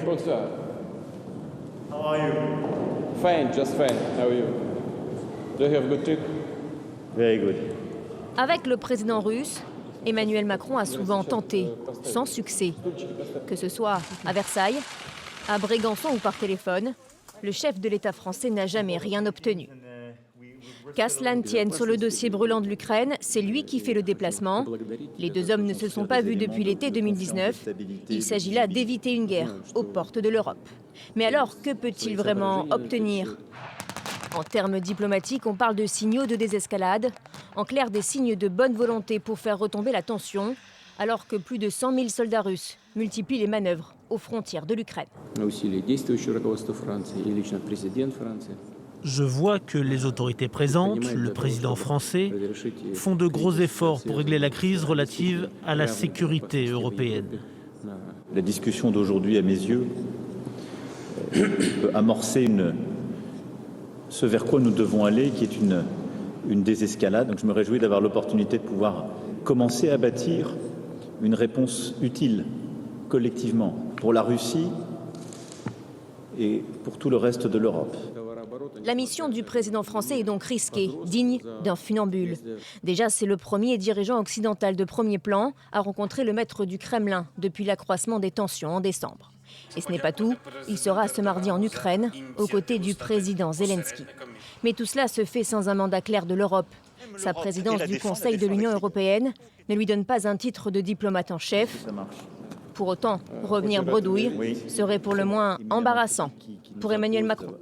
Bonsoir. How are you? Fine, just fine. How are you? Do you have a good trip? Very good. Avec le président russe, Emmanuel Macron a souvent tenté, sans succès. Que ce soit à Versailles, à Brégançon ou par téléphone, le chef de l'État français n'a jamais rien obtenu. Qu'à cela ne tienne, sur le dossier brûlant de l'Ukraine, c'est lui qui fait le déplacement. Les deux hommes ne se sont pas vus depuis l'été 2019. Il s'agit là d'éviter une guerre aux portes de l'Europe. Mais alors, que peut-il vraiment obtenir ? En termes diplomatiques, on parle de signaux de désescalade. En clair, des signes de bonne volonté pour faire retomber la tension, alors que plus de 100 000 soldats russes multiplient les manœuvres aux frontières de l'Ukraine. Je vois que les autorités présentes, le président français, font de gros efforts pour régler la crise relative à la sécurité européenne. La discussion d'aujourd'hui, à mes yeux, peut amorcer ce vers quoi nous devons aller, qui est une désescalade. Donc je me réjouis d'avoir l'opportunité de pouvoir commencer à bâtir une réponse utile, collectivement, pour la Russie et pour tout le reste de l'Europe. La mission du président français est donc risquée, digne d'un funambule. Déjà, c'est le premier dirigeant occidental de premier plan à rencontrer le maître du Kremlin depuis l'accroissement des tensions en décembre. Et ce n'est pas tout, il sera ce mardi en Ukraine, aux côtés du président Zelensky. Mais tout cela se fait sans un mandat clair de l'Europe. Sa présidence du Conseil de l'Union européenne ne lui donne pas un titre de diplomate en chef. Pour autant, revenir bredouille serait pour le moins embarrassant pour Emmanuel Macron.